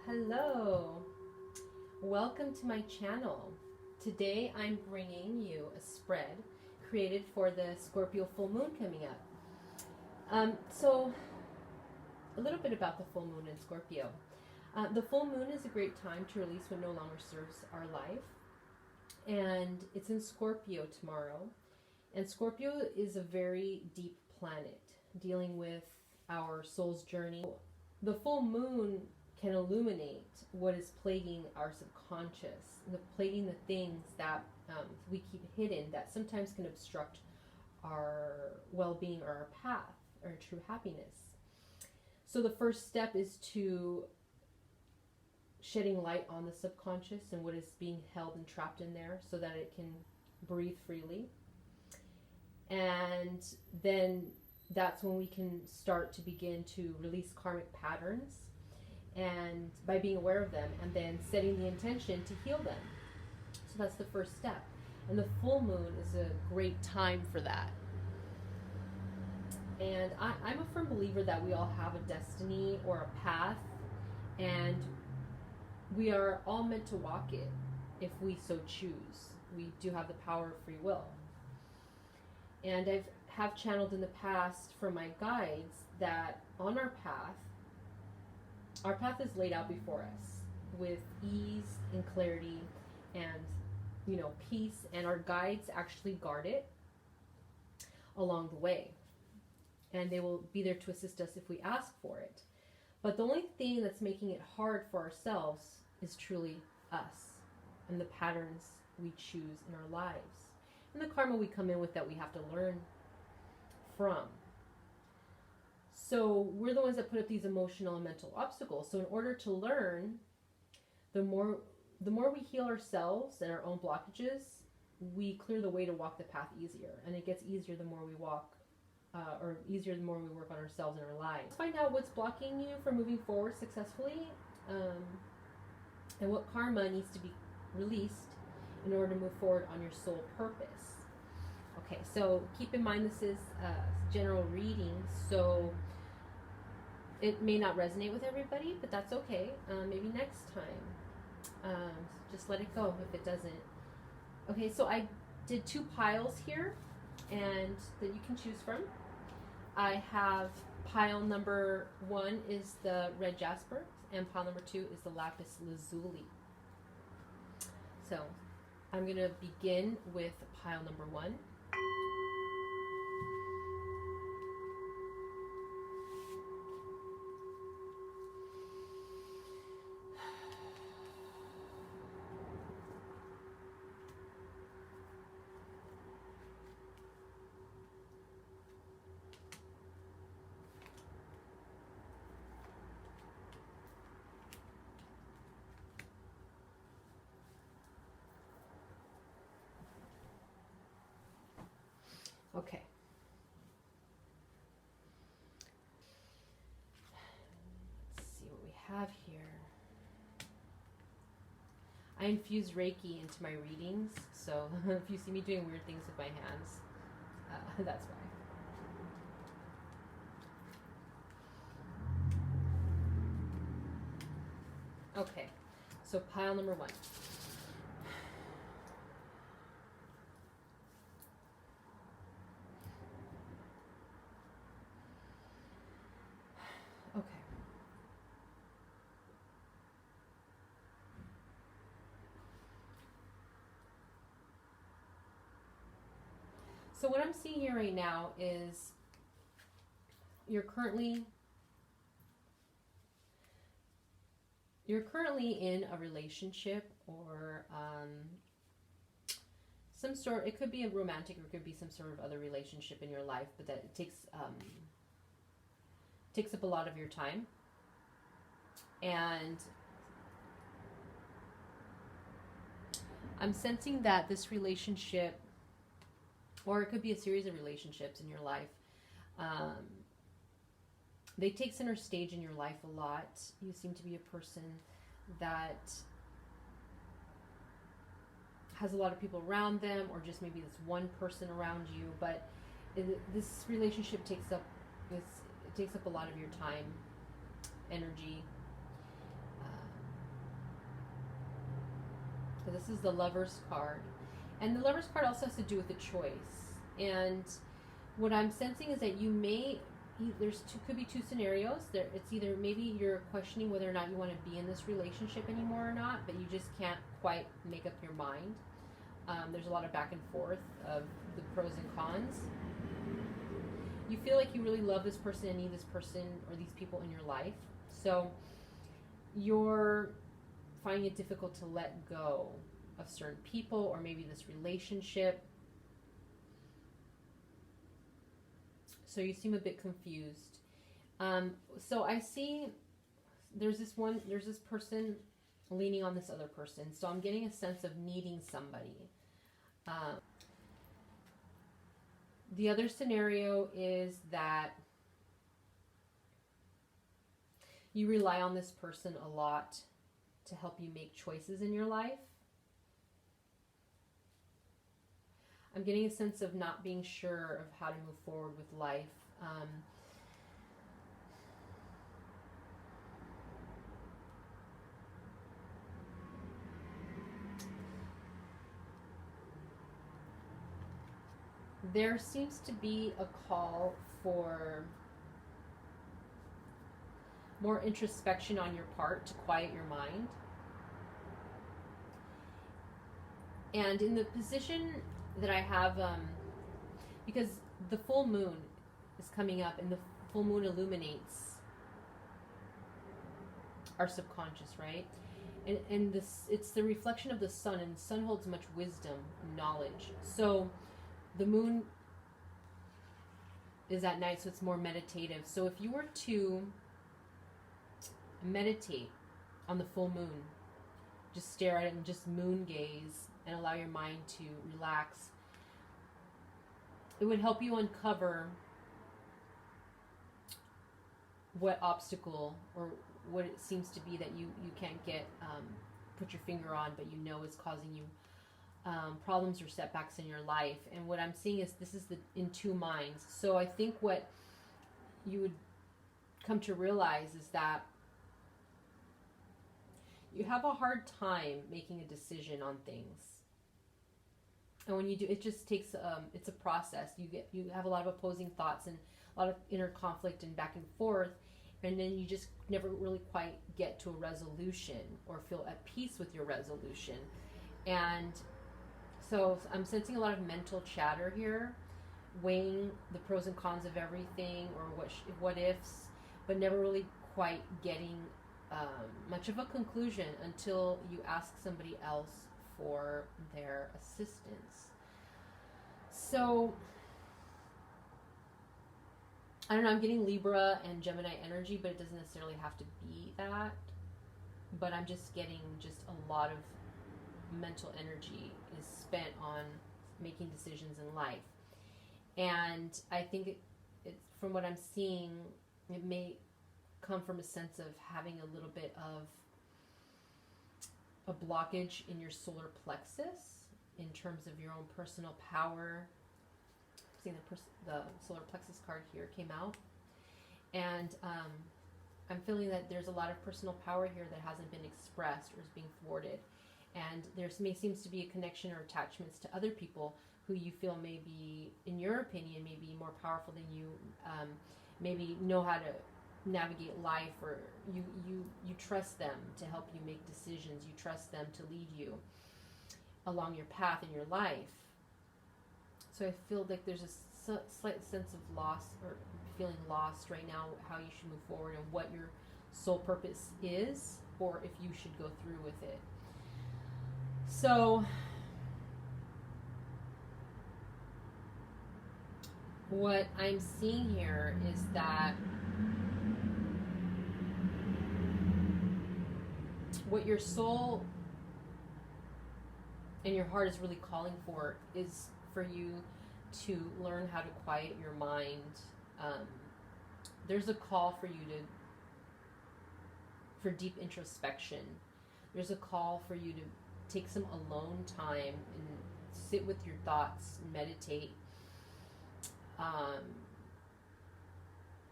Hello, welcome to my channel. Today I'm bringing you a spread created for the Scorpio full moon coming up. So a little bit about the full moon in Scorpio. The full moon is a great time to release what no longer serves our life, and it's in Scorpio tomorrow. And Scorpio is a very deep planet dealing with our soul's journey. The full moon can illuminate what is plaguing our subconscious, plaguing the things that we keep hidden that sometimes can obstruct our well-being or our path or true happiness. So the first step is to shedding light on the subconscious and what is being held and trapped in there so that it can breathe freely. And then that's when we can start to begin to release karmic patterns, and by being aware of them and then setting the intention to heal them. So that's the first step. And the full moon is a great time for that. And I'm a firm believer that we all have a destiny or a path, and we are all meant to walk it if we so choose. We do have the power of free will. And I have channeled in the past from my guides that on our path is laid out before us with ease and clarity and, peace, and our guides actually guard it along the way. And they will be there to assist us if we ask for it. But the only thing that's making it hard for ourselves is truly us and the patterns we choose in our lives and the karma we come in with that we have to learn from. So we're the ones that put up these emotional and mental obstacles. So in order to learn, the more we heal ourselves and our own blockages, we clear the way to walk the path easier. And it gets easier the more we walk, or easier the more we work on ourselves and our lives. Let's find out what's blocking you from moving forward successfully, and what karma needs to be released in order to move forward on your soul purpose. Okay, so keep in mind this is a general reading, so it may not resonate with everybody, but that's okay. Maybe next time. Just let it go if it doesn't. Okay, so I did 2 piles here, and that you can choose from. I have pile number 1 is the Red Jaspar, and pile number 2 is the Lapis Lazuli. So I'm going to begin with pile number 1. Okay. Let's see what we have here. I infuse Reiki into my readings, so if you see me doing weird things with my hands, that's why. Okay, so pile number 1. Okay. So what I'm seeing here right now is you're currently in a relationship or some sort. It could be a romantic, or it could be some sort of other relationship in your life, but that it takes up a lot of your time. And I'm sensing that this relationship, or it could be a series of relationships in your life, they take center stage in your life a lot. You seem to be a person that has a lot of people around them, or just maybe this one person around you, but this relationship takes up a lot of your time, energy, this is the Lover's card. And the Lover's card also has to do with a choice. And what I'm sensing is that you may, could be two scenarios. It's either maybe you're questioning whether or not you want to be in this relationship anymore or not, but you just can't quite make up your mind. There's a lot of back and forth of the pros and cons. You feel like you really love this person and need this person or these people in your life. So you're finding it difficult to let go of certain people or maybe this relationship. So you seem a bit confused. So I see there's this person leaning on this other person. So I'm getting a sense of needing somebody. The other scenario is that you rely on this person a lot to help you make choices in your life. I'm getting a sense of not being sure of how to move forward with life. There seems to be a call for more introspection on your part to quiet your mind. And in the position that I have, because the full moon is coming up and the full moon illuminates our subconscious, right? And it's the reflection of the sun, and the sun holds much wisdom and knowledge. So the moon is at night, so it's more meditative. So if you were to meditate on the full moon, just stare at it and just moon gaze and allow your mind to relax, it would help you uncover what obstacle or what it seems to be that you can't put your finger on, but you know is causing you problems or setbacks in your life. And what I'm seeing is this is in two minds. So I think what you would come to realize is that you have a hard time making a decision on things. And when you do, it just takes, it's a process. You have a lot of opposing thoughts and a lot of inner conflict and back and forth. And then you just never really quite get to a resolution or feel at peace with your resolution. And so I'm sensing a lot of mental chatter here, weighing the pros and cons of everything or what ifs, but never really quite getting much of a conclusion until you ask somebody else for their assistance. So I don't know, I'm getting Libra and Gemini energy, but it doesn't necessarily have to be that. But I'm just getting a lot of mental energy is spent on making decisions in life. And I think it's from what I'm seeing, it may come from a sense of having a little bit of a blockage in your solar plexus in terms of your own personal power. Seeing the solar plexus card here came out, and I'm feeling that there's a lot of personal power here that hasn't been expressed or is being thwarted, and seems to be a connection or attachments to other people who you feel may be, in your opinion, may be more powerful than you, maybe know how to navigate life, or you trust them to help you make decisions. You trust them to lead you along your path in your life. So I feel like there's a slight sense of loss or feeling lost right now, how you should move forward and what your soul purpose is, or if you should go through with it. So what I'm seeing here is that what your soul and your heart is really calling for is for you to learn how to quiet your mind. There's a call for you for deep introspection. There's a call for you to take some alone time and sit with your thoughts and meditate,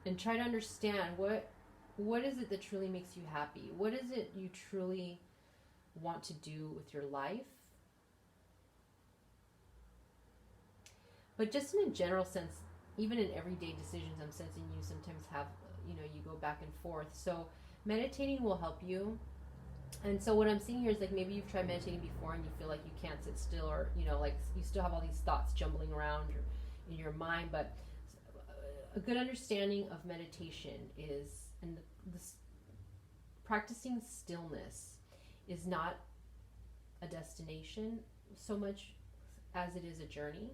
and try to understand what is it that truly makes you happy. What is it you truly want to do with your life. But just in a general sense, even in everyday decisions, I'm sensing you sometimes have, you go back and forth. So meditating will help you. And so what I'm seeing here is like maybe you've tried meditating before and you feel like you can't sit still, or, like you still have all these thoughts jumbling around in your mind. But a good understanding of meditation is, and this practicing stillness is not a destination so much as it is a journey.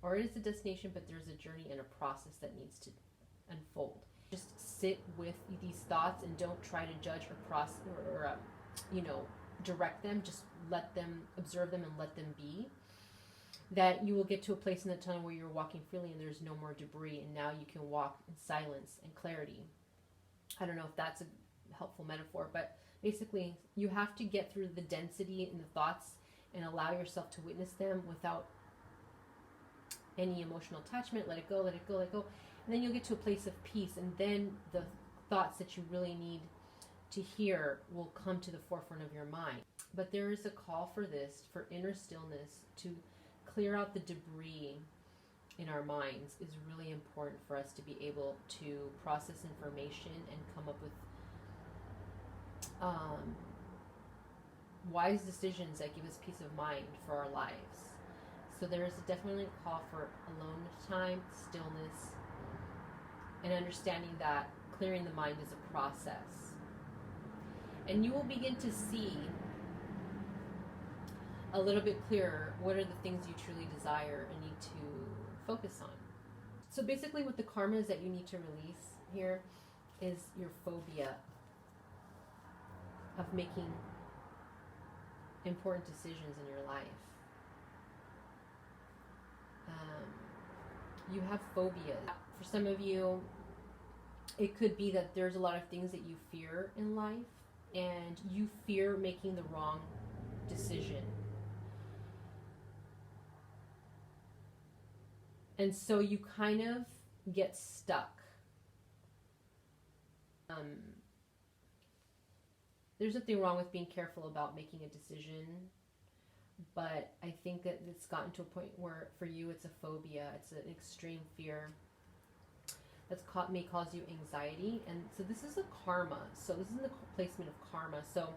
Or it is a destination, but there's a journey and a process that needs to unfold. Just sit with these thoughts and don't try to judge or process or direct them. Just let them, observe them and let them be. That you will get to a place in the tunnel where you're walking freely and there's no more debris, and now you can walk in silence and clarity. I don't know if that's a helpful metaphor, but basically you have to get through the density in the thoughts and allow yourself to witness them without any emotional attachment. Let it go, let it go, let it go. And then you'll get to a place of peace, and then the thoughts that you really need to hear will come to the forefront of your mind. But there is a call for this, for inner stillness, to clear out the debris in our minds is really important for us to be able to process information and come up with wise decisions that give us peace of mind for our lives. So there is definitely a call for alone time, stillness, and understanding that clearing the mind is a process. And you will begin to see a little bit clearer what are the things you truly desire and need to focus on. So basically what the karmas that you need to release here is your phobia of making important decisions in your life. You have phobias. For some of you, it could be that there's a lot of things that you fear in life, and you fear making the wrong decision. And so you kind of get stuck. There's nothing wrong with being careful about making a decision, but I think that it's gotten to a point where for you it's a phobia, it's an extreme fear that's may cause you anxiety. And so this is a karma. So this is the placement of karma. So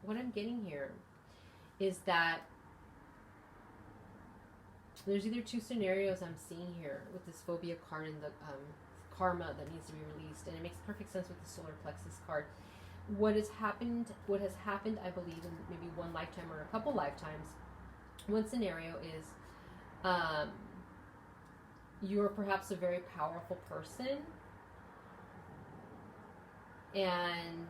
what I'm getting here is that there's either two scenarios I'm seeing here with this phobia card and the karma that needs to be released, and it makes perfect sense with the solar plexus card. What has happened, I believe, in maybe one lifetime or a couple lifetimes, one scenario is you're perhaps a very powerful person, and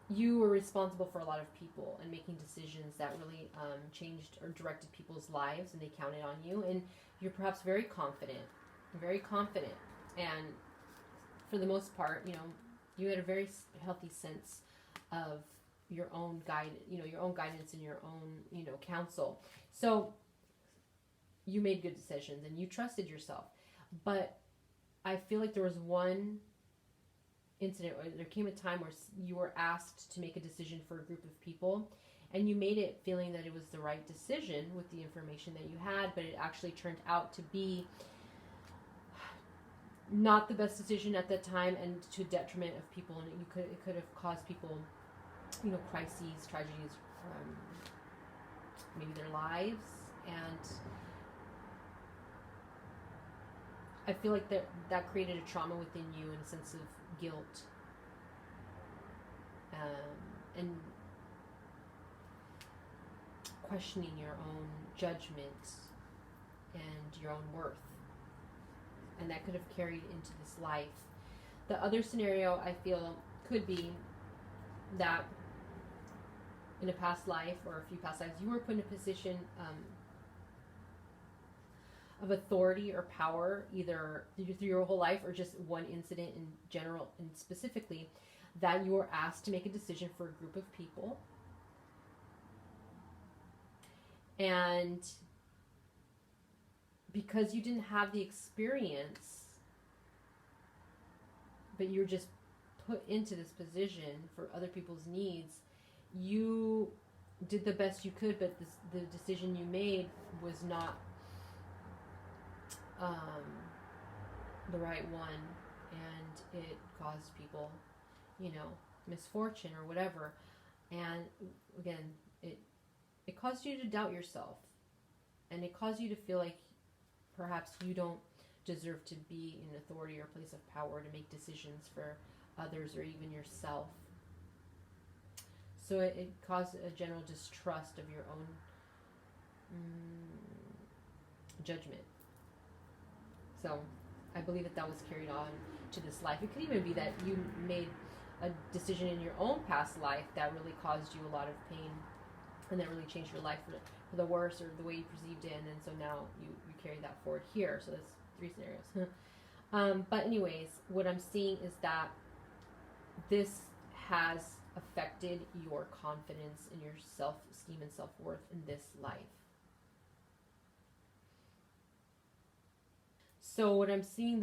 you were responsible for a lot of people and making decisions that really changed or directed people's lives, and they counted on you, and you're perhaps very confident, and for the most part, you had a very healthy sense of your own guide, your own guidance and your own, counsel. So you made good decisions and you trusted yourself. But I feel like there was one incident, or there came a time where you were asked to make a decision for a group of people, and you made it feeling that it was the right decision with the information that you had, but it actually turned out to be not the best decision at that time, and to detriment of people, and it could have caused people, crises, tragedies, maybe their lives. And I feel like that created a trauma within you and a sense of guilt, and questioning your own judgment and your own worth. And that could have carried into this life. The other scenario I feel could be that in a past life or a few past lives, you were put in a position of authority or power, either through your whole life or just one incident in general and specifically, that you were asked to make a decision for a group of people. And because you didn't have the experience, but you're just put into this position for other people's needs, you did the best you could, but the decision you made was not the right one, and it caused people, misfortune or whatever. And again, it caused you to doubt yourself, and it caused you to feel like perhaps you don't deserve to be in authority or place of power to make decisions for others or even yourself. So it caused a general distrust of your own judgment. So I believe that was carried on to this life. It could even be that you made a decision in your own past life that really caused you a lot of pain, and that really changed your life for the worse, or the way you perceived it, and then so now you carry that forward here. So that's 3 scenarios. But anyways, what I'm seeing is that this has affected your confidence in your self-esteem and self-worth in this life. So what I'm seeing,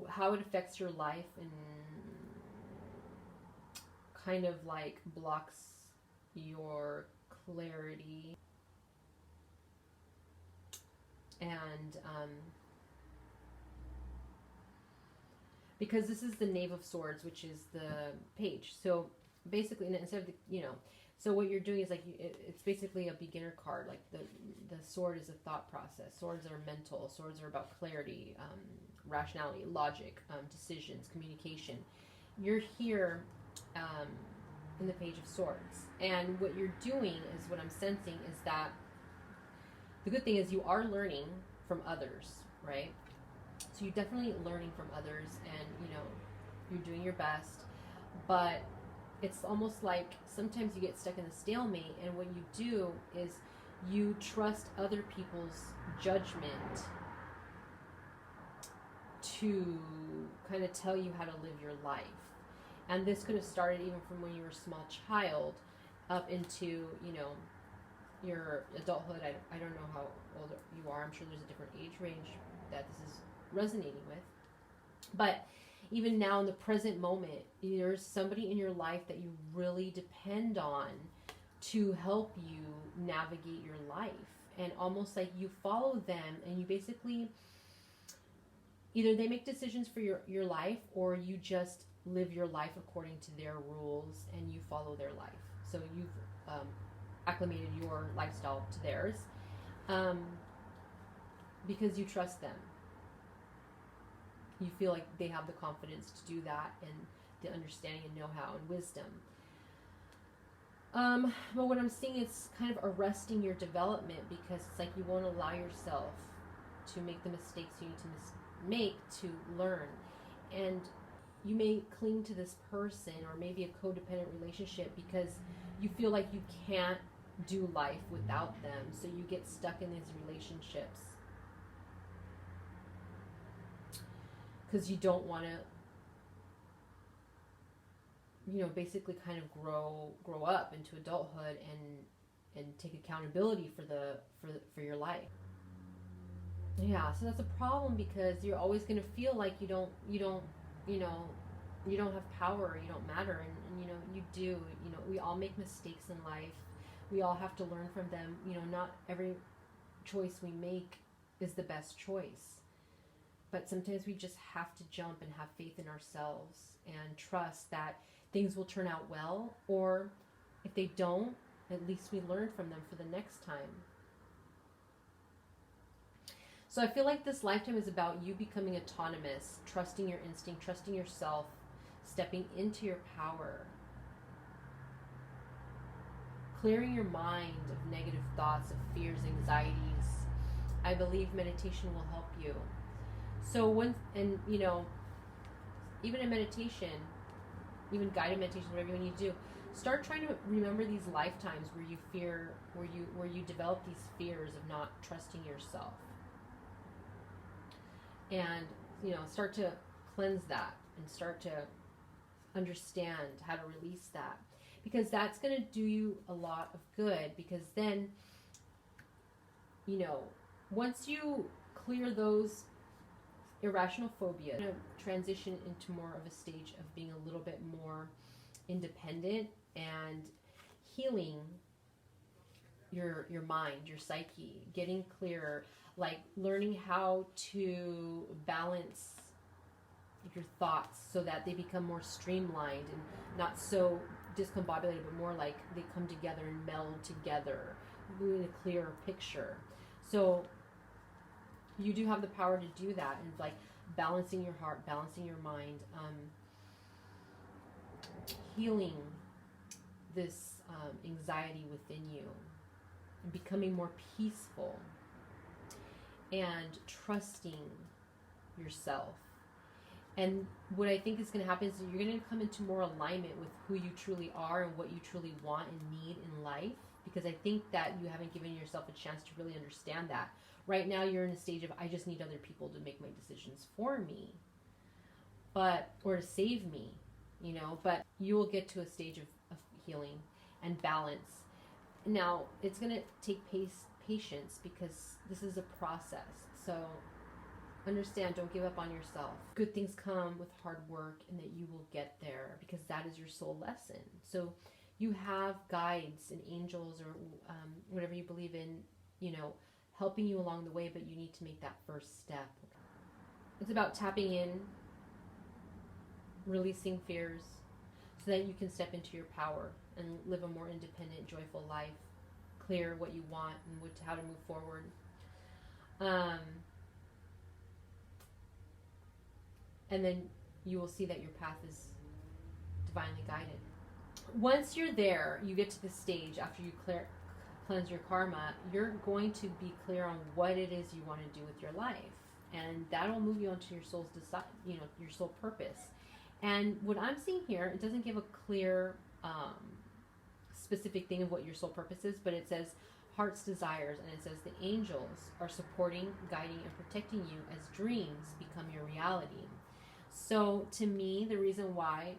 how it affects your life and kind of like blocks your clarity, and because this is the Knave of Swords, which is the page. So basically, instead of so what you're doing is like it's basically a beginner card. Like the sword is a thought process. Swords are mental. Swords are about clarity, rationality, logic, decisions, communication. You're here in the Page of Swords, and what you're doing is, what I'm sensing is that the good thing is you are learning from others, right? So you're definitely learning from others, and you're doing your best, but it's almost like sometimes you get stuck in a stalemate, and what you do is you trust other people's judgment to kind of tell you how to live your life. And this could have started even from when you were a small child up into, your adulthood. I don't know how old you are. I'm sure there's a different age range that this is resonating with. But even now in the present moment, there's somebody in your life that you really depend on to help you navigate your life. And almost like you follow them, and you basically, either they make decisions for your life, or you just live your life according to their rules and you follow their life. So you've acclimated your lifestyle to theirs because you trust them. You feel like they have the confidence to do that, and the understanding and know-how and wisdom. But what I'm seeing is kind of arresting your development, because it's like you won't allow yourself to make the mistakes you need to make to learn. And you may cling to this person, or maybe a codependent relationship, because you feel like you can't do life without them. So you get stuck in these relationships because you don't want to, basically kind of grow up into adulthood and take accountability for your life. Yeah, so that's a problem, because you're always going to feel like you don't have power, you don't matter, and you do. We all make mistakes in life. We all have to learn from them. Not every choice we make is the best choice. But sometimes we just have to jump and have faith in ourselves and trust that things will turn out well, or if they don't, at least we learn from them for the next time. So I feel like this lifetime is about you becoming autonomous, trusting your instinct, trusting yourself, stepping into your power, clearing your mind of negative thoughts, of fears, anxieties. I believe meditation will help you. So even in meditation, even guided meditation, whatever you need to do, start trying to remember these lifetimes where you develop these fears of not trusting yourself. And, start to cleanse that and start to understand how to release that, because that's going to do you a lot of good. Because then, once you clear those irrational phobia. You're going to transition into more of a stage of being a little bit more independent and healing your mind, your psyche, getting clearer, like learning how to balance your thoughts so that they become more streamlined and not so discombobulated, but more like they come together and meld together in a clearer picture. So you do have the power to do that, and like balancing your heart, balancing your mind, healing this anxiety within you, and becoming more peaceful, and trusting yourself. And what I think is going to happen is you're going to come into more alignment with who you truly are and what you truly want and need in life, because I think that you haven't given yourself a chance to really understand that. Right now you're in a stage of, I just need other people to make my decisions for me, or to save me, but you will get to a stage of healing and balance. Now, it's going to take patience, because this is a process. So understand, don't give up on yourself. Good things come with hard work, and that you will get there, because that is your soul lesson. So you have guides and angels, or whatever you believe in, helping you along the way, but you need to make that first step. It's about tapping in, releasing fears, so that you can step into your power and live a more independent, joyful life, clear what you want and how to move forward. And then you will see that your path is divinely guided. Once you're there, you get to the stage after you cleanse your karma, you're going to be clear on what it is you want to do with your life. And that'll move you onto your soul's your soul purpose. And what I'm seeing here, it doesn't give a clear, specific thing of what your soul purpose is, but it says heart's desires, and it says the angels are supporting, guiding, and protecting you as dreams become your reality. So to me, the reason why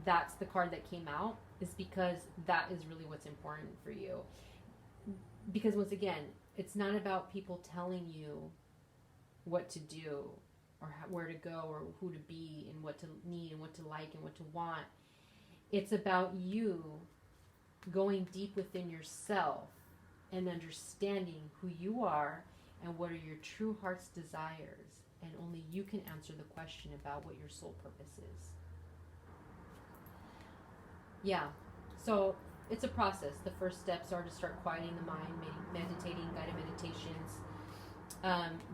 that's the card that came out is because that is really what's important for you. Because once again, it's not about people telling you what to do, or where to go, or who to be, and what to need, and what to like, and what to want. It's about you going deep within yourself and understanding who you are and what are your true heart's desires. And only you can answer the question about what your soul purpose is. Yeah, so it's a process. The first steps are to start quieting the mind, meditating, guided meditations,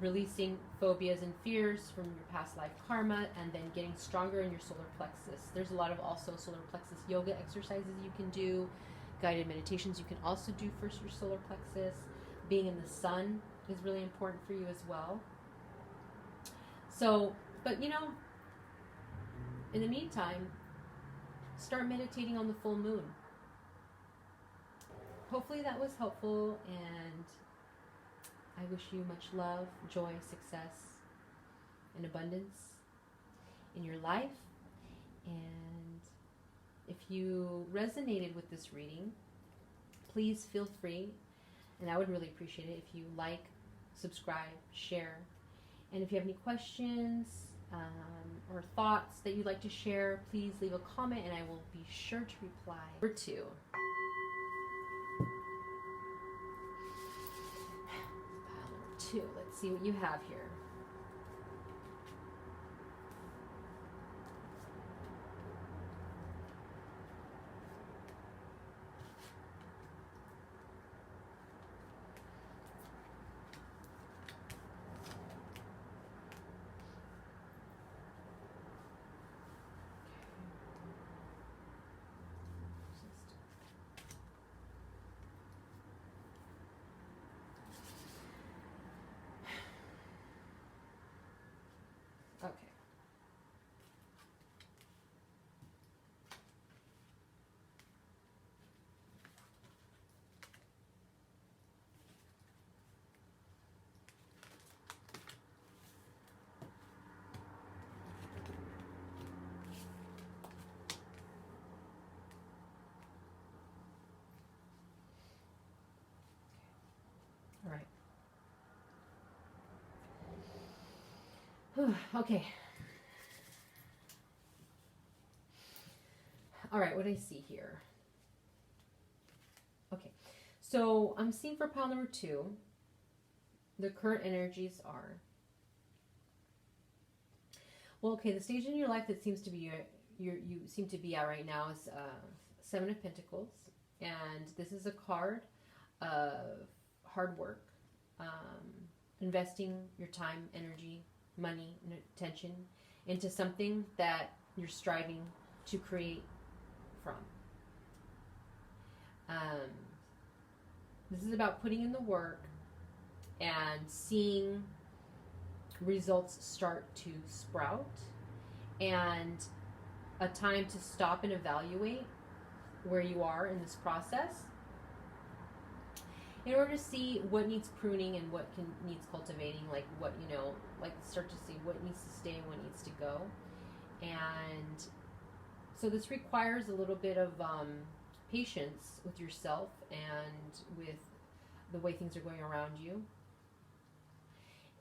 releasing phobias and fears from your past life karma, and then getting stronger in your solar plexus. There's a lot of also solar plexus yoga exercises you can do, guided meditations you can also do for your solar plexus. Being in the sun is really important for you as well. So, but in the meantime, start meditating on the full moon. Hopefully that was helpful, and I wish you much love, joy, success, and abundance in your life. And if you resonated with this reading, please feel free, and I would really appreciate it if you like, subscribe, share. And if you have any questions or thoughts that you'd like to share, please leave a comment, and I will be sure to reply. Number 2. Pile number 2. Let's see what you have here. Okay. All right, what do I see here? Okay, so I'm seeing for pile number 2, the current energies are, well, okay, the stage in your life that seems to be you seem to be at right now is 7 of Pentacles, and this is a card of hard work, investing your time, energy, money, and attention into something that you're striving to create from. This is about putting in the work and seeing results start to sprout, and a time to stop and evaluate where you are in this process in order to see what needs pruning and what needs cultivating, like what, like start to see what needs to stay and what needs to go. And so this requires a little bit of patience with yourself and with the way things are going around you.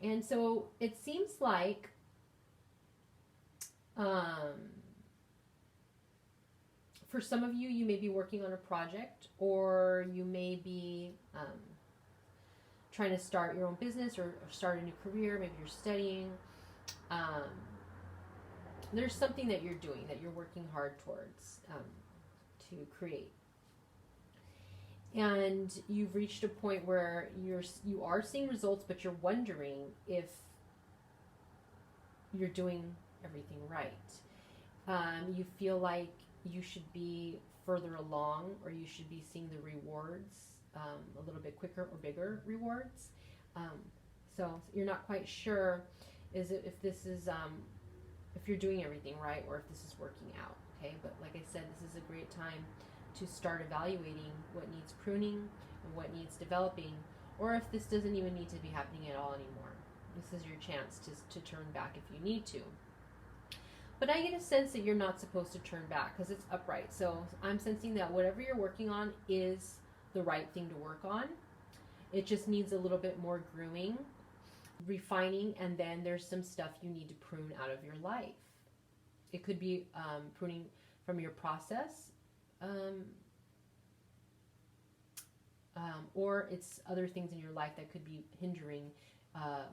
And so it seems like for some of you, you may be working on a project, or you may be trying to start your own business or start a new career. Maybe you're studying. There's something that you're doing, that you're working hard towards to create. And you've reached a point where you are seeing results, but you're wondering if you're doing everything right. You feel like you should be further along, or you should be seeing the rewards a little bit quicker or bigger rewards. So you're not quite sure if this is if you're doing everything right, or if this is working out. Okay, but like I said, this is a great time to start evaluating what needs pruning and what needs developing, or if this doesn't even need to be happening at all anymore. This is your chance to turn back if you need to. But I get a sense that you're not supposed to turn back because it's upright. So I'm sensing that whatever you're working on is the right thing to work on. It just needs a little bit more grooming, refining, and then there's some stuff you need to prune out of your life. It could be pruning from your process, or it's other things in your life that could be hindering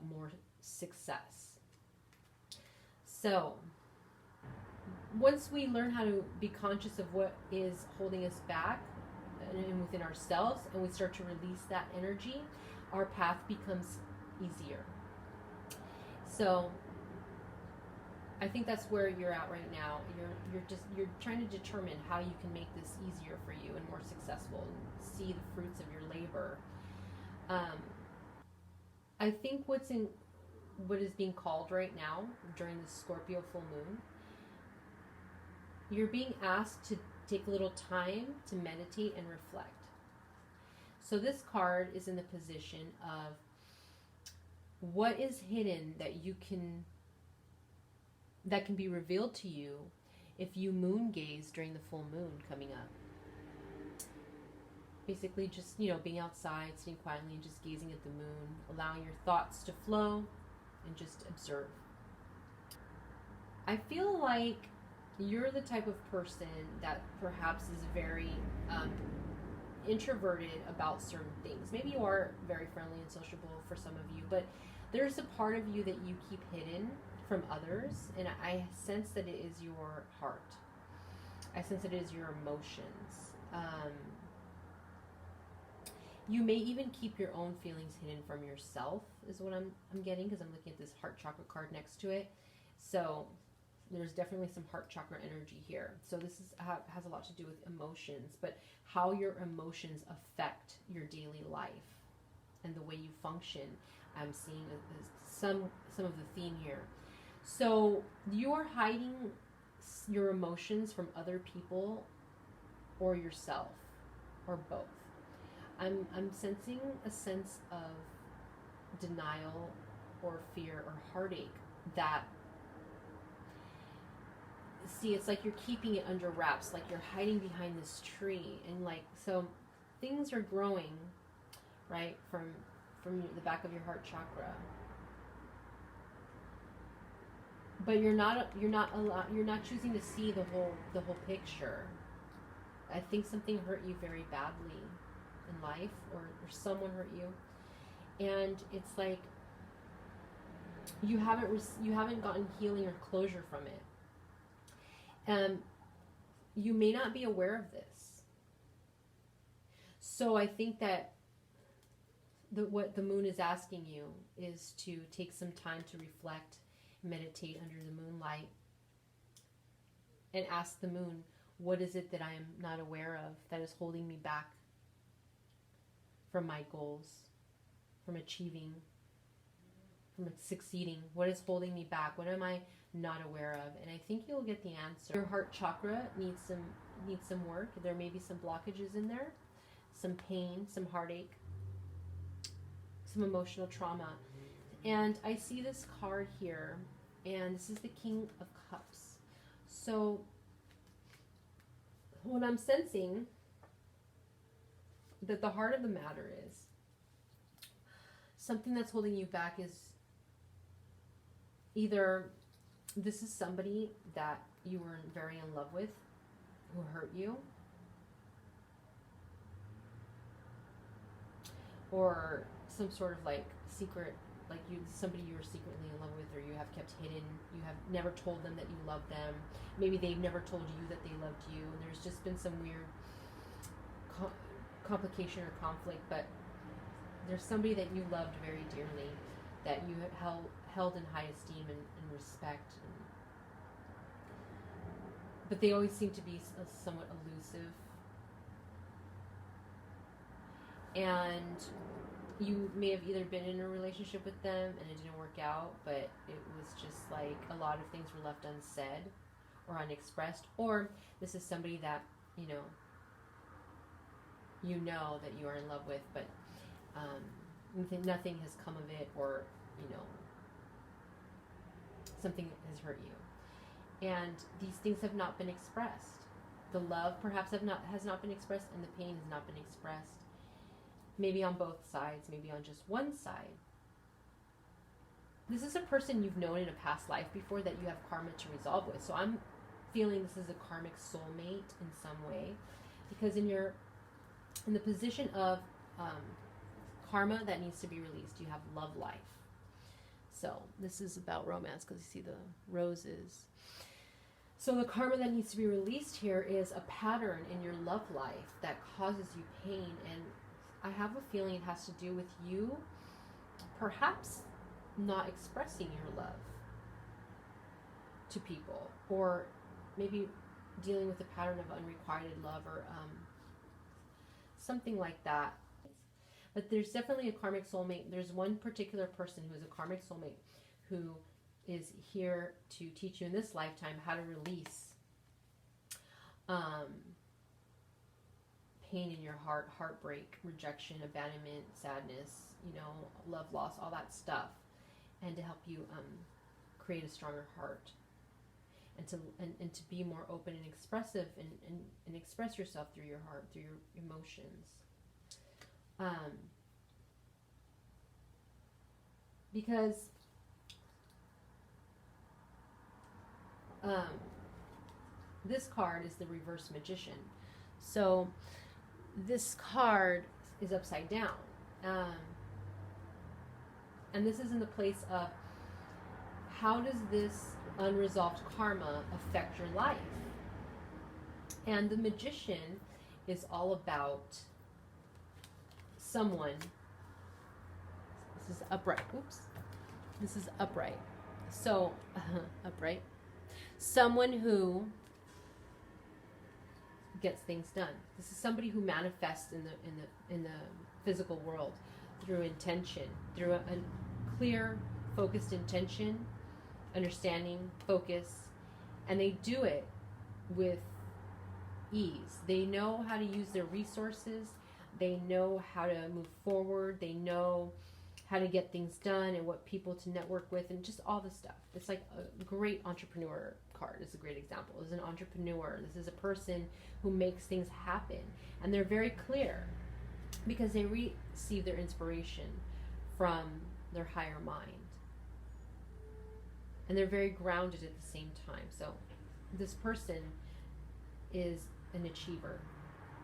more success. So once we learn how to be conscious of what is holding us back and within ourselves, and we start to release that energy, our path becomes easier. So I think that's where you're at right now. You're trying to determine how you can make this easier for you and more successful, and see the fruits of your labor. I think what is being called right now during the Scorpio full moon, you're being asked to take a little time to meditate and reflect. So this card is in the position of what is hidden that can be revealed to you if you moon gaze during the full moon coming up. Basically just, being outside, sitting quietly and just gazing at the moon, allowing your thoughts to flow and just observe. I feel like you're the type of person that perhaps is very introverted about certain things. Maybe you are very friendly and sociable for some of you, but there's a part of you that you keep hidden from others, and I sense that it is your heart. I sense that it is your emotions. You may even keep your own feelings hidden from yourself, is what I'm getting, because I'm looking at this heart chakra card next to it. So there's definitely some heart chakra energy here. So this has a lot to do with emotions, but how your emotions affect your daily life and the way you function. I'm seeing some of the theme here. So you are hiding your emotions from other people or yourself, or both. I'm sensing a sense of denial or fear or heartache that, see, it's like you're keeping it under wraps, like you're hiding behind this tree, and so things are growing, right, from the back of your heart chakra. but you're not choosing to see the whole picture. I think something hurt you very badly in life, or someone hurt you, and it's like you haven't gotten healing or closure from it. You may not be aware of this. So I think that what the moon is asking you is to take some time to reflect, meditate under the moonlight, and ask the moon, what is it that I am not aware of that is holding me back from my goals, from achieving, from succeeding? What is holding me back? What am I not aware of? And I think you'll get the answer. Your heart chakra needs some work. There may be some blockages in there, some pain, some heartache, some emotional trauma. And I see this card here, and this is the King of Cups. So what I'm sensing that the heart of the matter is something that's holding you back is either this is somebody that you were very in love with who hurt you, or some sort of like secret, like somebody you were secretly in love with, or you have kept hidden. You have never told them that you love them. Maybe they've never told you that they loved you, and there's just been some weird complication or conflict. But there's somebody that you loved very dearly, that you held in high esteem and respect, but they always seem to be somewhat elusive, and you may have either been in a relationship with them and it didn't work out, but it was just like a lot of things were left unsaid or unexpressed, or this is somebody that you know that you are in love with, but nothing has come of it, or something has hurt you, and these things have not been expressed. The love perhaps has not been expressed, and the pain has not been expressed. Maybe on both sides, maybe on just one side. This is a person you've known in a past life before that you have karma to resolve with. So I'm feeling this is a karmic soulmate in some way, because in the position of karma that needs to be released, you have love life. So this is about romance, because you see the roses. So the karma that needs to be released here is a pattern in your love life that causes you pain, and I have a feeling it has to do with you perhaps not expressing your love to people, or maybe dealing with a pattern of unrequited love, or something like that. But there's definitely a karmic soulmate. There's one particular person who is a karmic soulmate who is here to teach you in this lifetime how to release pain in your heart, heartbreak, rejection, abandonment, sadness, love loss, all that stuff, and to help you create a stronger heart, and to be more open and expressive, and express yourself through your heart, through your emotions. Because this card is the reverse magician. So this card is upside down. And this is in the place of, how does this unresolved karma affect your life? And the magician is all about someone. This is upright. Oops. This is upright. So, upright. Someone who gets things done. This is somebody who manifests in the physical world through intention, through a clear, focused intention, understanding, focus, and they do it with ease. They know how to use their resources. They know how to move forward. They know how to get things done and what people to network with, and just all the stuff. It's like a great entrepreneur card is a great example. Is an entrepreneur. This is a person who makes things happen, and they're very clear because they receive their inspiration from their higher mind, and they're very grounded at the same time. So this person is an achiever,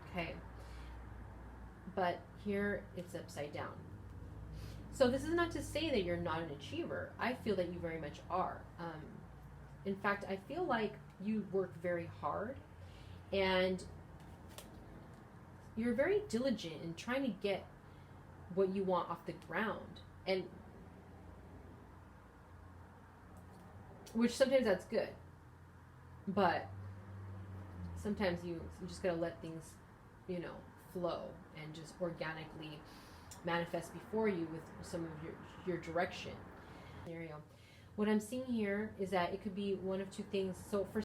okay? But here it's upside down. So this is not to say that you're not an achiever. I feel that you very much are. In fact, I feel like you work very hard, and you're very diligent in trying to get what you want off the ground, and which sometimes that's good, but sometimes you just gotta let things, you know, flow and just organically manifest before you with some of your direction. Scenario. What I'm seeing here is that it could be one of two things. So for